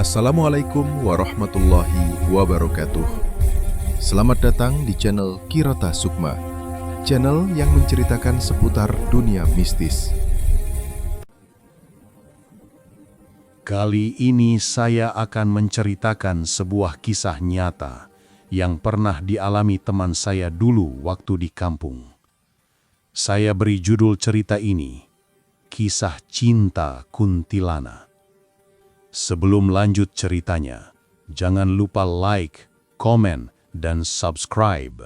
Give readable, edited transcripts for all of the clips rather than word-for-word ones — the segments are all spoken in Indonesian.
Assalamualaikum warahmatullahi wabarakatuh. Selamat datang di channel Kirata Sukma, channel yang menceritakan seputar dunia mistis. Kali ini saya akan menceritakan sebuah kisah nyata yang pernah dialami teman saya dulu waktu di kampung. Saya beri judul cerita ini, Kisah Cinta Kuntilana. Sebelum lanjut ceritanya, jangan lupa like, komen, dan subscribe.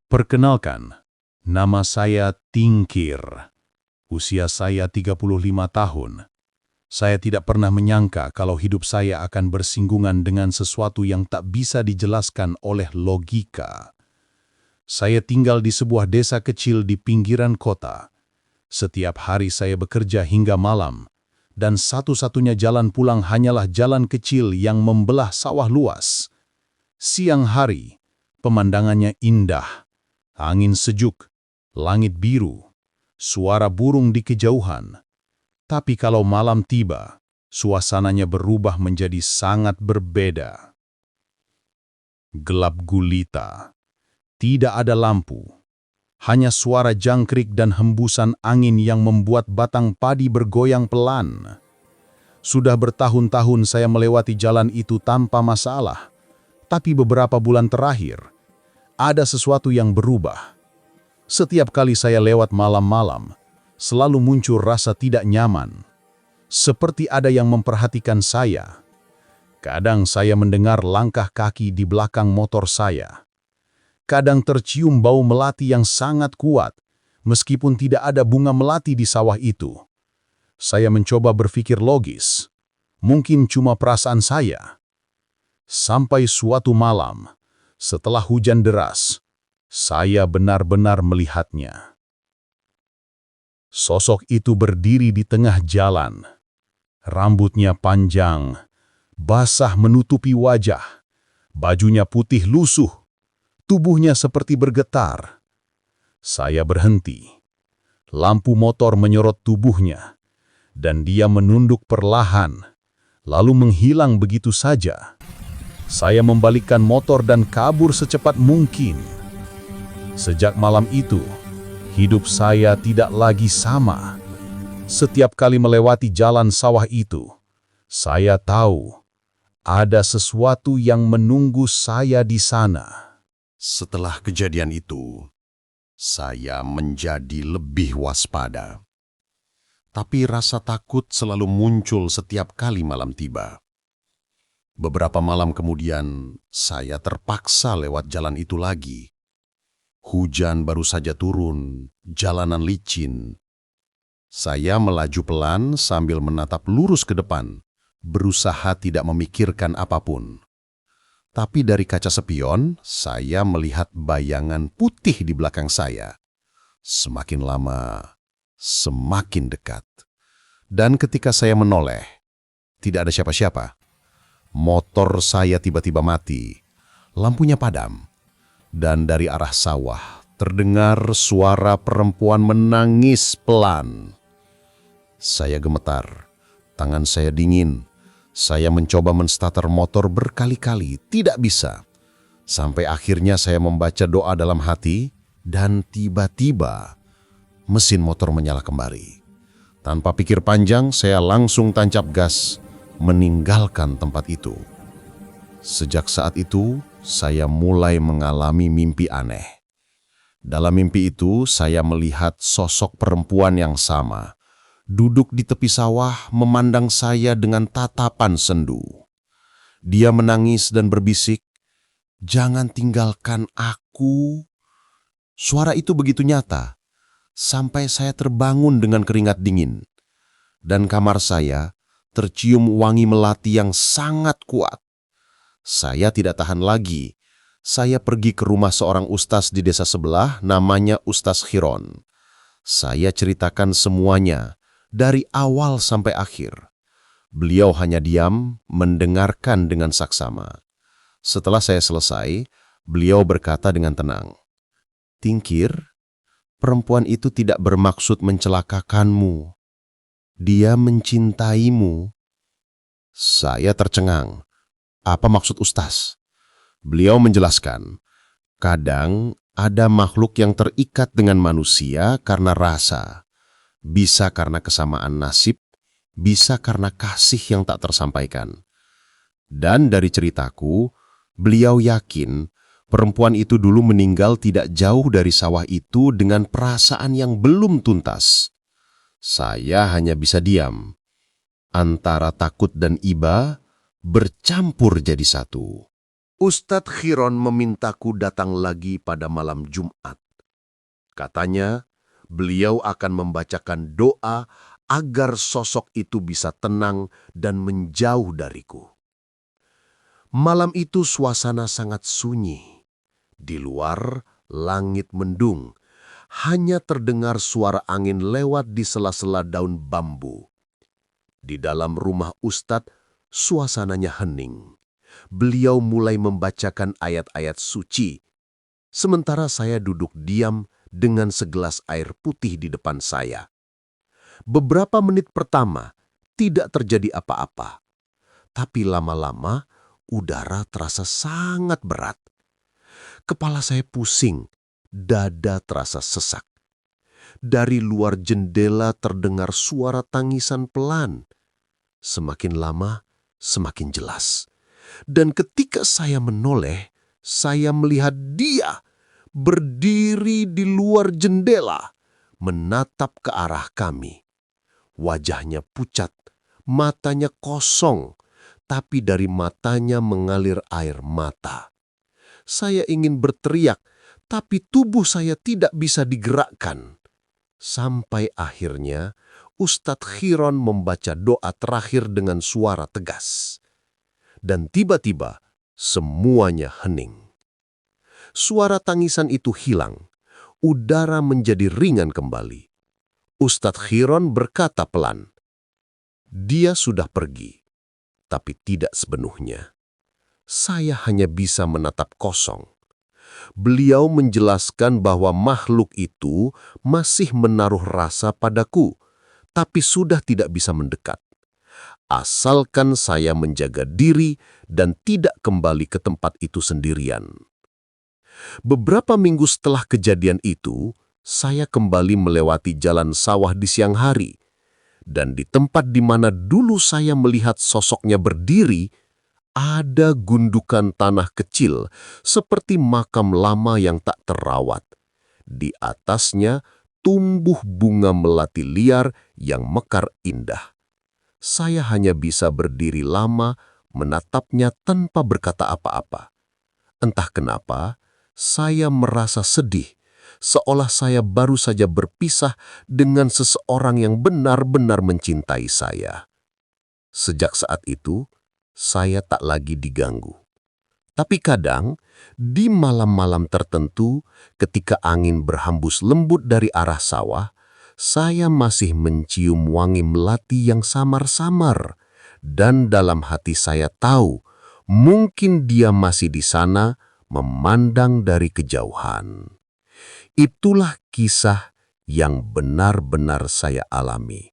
Perkenalkan, nama saya Tingkir. Usia saya 35 tahun. Saya tidak pernah menyangka kalau hidup saya akan bersinggungan dengan sesuatu yang tak bisa dijelaskan oleh logika. Saya tinggal di sebuah desa kecil di pinggiran kota. Setiap hari saya bekerja hingga malam, dan satu-satunya jalan pulang hanyalah jalan kecil yang membelah sawah luas. Siang hari, pemandangannya indah, angin sejuk, langit biru, suara burung di kejauhan. Tapi kalau malam tiba, suasananya berubah menjadi sangat berbeda. Gelap gulita. Tidak ada lampu, hanya suara jangkrik dan hembusan angin yang membuat batang padi bergoyang pelan. Sudah bertahun-tahun saya melewati jalan itu tanpa masalah, tapi beberapa bulan terakhir, ada sesuatu yang berubah. Setiap kali saya lewat malam-malam, selalu muncul rasa tidak nyaman, seperti ada yang memperhatikan saya. Kadang saya mendengar langkah kaki di belakang motor saya. Kadang tercium bau melati yang sangat kuat, meskipun tidak ada bunga melati di sawah itu. Saya mencoba berpikir logis, mungkin cuma perasaan saya. Sampai suatu malam, setelah hujan deras, saya benar-benar melihatnya. Sosok itu berdiri di tengah jalan. Rambutnya panjang, basah menutupi wajah, bajunya putih lusuh. Tubuhnya seperti bergetar. Saya berhenti. Lampu motor menyorot tubuhnya, dan dia menunduk perlahan, lalu menghilang begitu saja. Saya membalikkan motor dan kabur secepat mungkin. Sejak malam itu, hidup saya tidak lagi sama. Setiap kali melewati jalan sawah itu, saya tahu ada sesuatu yang menunggu saya di sana. Setelah kejadian itu, saya menjadi lebih waspada. Tapi rasa takut selalu muncul setiap kali malam tiba. Beberapa malam kemudian, saya terpaksa lewat jalan itu lagi. Hujan baru saja turun, jalanan licin. Saya melaju pelan sambil menatap lurus ke depan, berusaha tidak memikirkan apapun. Tapi dari kaca spion, saya melihat bayangan putih di belakang saya. Semakin lama, semakin dekat. Dan ketika saya menoleh, tidak ada siapa-siapa. Motor saya tiba-tiba mati. Lampunya padam. Dan dari arah sawah, terdengar suara perempuan menangis pelan. Saya gemetar. Tangan saya dingin. Saya mencoba menstarter motor berkali-kali, tidak bisa. Sampai akhirnya saya membaca doa dalam hati, dan tiba-tiba mesin motor menyala kembali. Tanpa pikir panjang, saya langsung tancap gas, meninggalkan tempat itu. Sejak saat itu, saya mulai mengalami mimpi aneh. Dalam mimpi itu, saya melihat sosok perempuan yang sama, duduk di tepi sawah memandang saya dengan tatapan sendu. Dia menangis dan berbisik, "Jangan tinggalkan aku." Suara itu begitu nyata, sampai saya terbangun dengan keringat dingin. Dan kamar saya tercium wangi melati yang sangat kuat. Saya tidak tahan lagi. Saya pergi ke rumah seorang ustaz di desa sebelah, namanya Ustaz Khiron. Saya ceritakan semuanya, dari awal sampai akhir. Beliau hanya diam, mendengarkan dengan saksama. Setelah saya selesai, beliau berkata dengan tenang, "Tingkir, perempuan itu tidak bermaksud mencelakakanmu. Dia mencintaimu. Saya tercengang. Apa maksud Ustaz? Beliau menjelaskan, kadang ada makhluk yang terikat dengan manusia karena rasa. Bisa karena kesamaan nasib, bisa karena kasih yang tak tersampaikan. Dan dari ceritaku, beliau yakin perempuan itu dulu meninggal tidak jauh dari sawah itu dengan perasaan yang belum tuntas. Saya hanya bisa diam. Antara takut dan iba bercampur jadi satu. Ustadz Khiron memintaku datang lagi pada malam Jumat. Katanya, beliau akan membacakan doa agar sosok itu bisa tenang dan menjauh dariku. Malam itu suasana sangat sunyi. Di luar, langit mendung. Hanya terdengar suara angin lewat di sela-sela daun bambu. Di dalam rumah Ustadz, suasananya hening. Beliau mulai membacakan ayat-ayat suci. Sementara saya duduk diam dengan segelas air putih di depan saya. Beberapa menit pertama, tidak terjadi apa-apa. Tapi lama-lama, udara terasa sangat berat. Kepala saya pusing, dada terasa sesak. Dari luar jendela terdengar suara tangisan pelan. Semakin lama, semakin jelas. Dan ketika saya menoleh, saya melihat dia berdiri di luar jendela, menatap ke arah kami. Wajahnya pucat, matanya kosong, tapi dari matanya mengalir air mata. Saya ingin berteriak, tapi tubuh saya tidak bisa digerakkan. Sampai akhirnya, Ustadz Khiron membaca doa terakhir dengan suara tegas. Dan tiba-tiba, semuanya hening. Suara tangisan itu hilang. Udara menjadi ringan kembali. Ustadz Khiron berkata pelan, "Dia sudah pergi, tapi tidak sepenuhnya. Saya hanya bisa menatap kosong." Beliau menjelaskan bahwa makhluk itu masih menaruh rasa padaku, tapi sudah tidak bisa mendekat. Asalkan saya menjaga diri dan tidak kembali ke tempat itu sendirian. Beberapa minggu setelah kejadian itu, saya kembali melewati jalan sawah di siang hari. Dan di tempat di mana dulu saya melihat sosoknya berdiri, ada gundukan tanah kecil seperti makam lama yang tak terawat. Di atasnya tumbuh bunga melati liar yang mekar indah. Saya hanya bisa berdiri lama menatapnya tanpa berkata apa-apa. Entah kenapa, saya merasa sedih, seolah saya baru saja berpisah dengan seseorang yang benar-benar mencintai saya. Sejak saat itu, saya tak lagi diganggu. Tapi kadang, di malam-malam tertentu, ketika angin berhembus lembut dari arah sawah, saya masih mencium wangi melati yang samar-samar, dan dalam hati saya tahu, mungkin dia masih di sana memandang dari kejauhan. Itulah kisah yang benar-benar saya alami.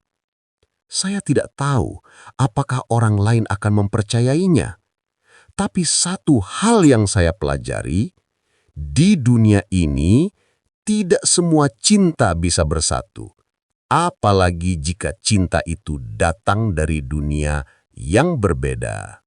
Saya tidak tahu apakah orang lain akan mempercayainya. Tapi satu hal yang saya pelajari, di dunia ini tidak semua cinta bisa bersatu. Apalagi jika cinta itu datang dari dunia yang berbeda.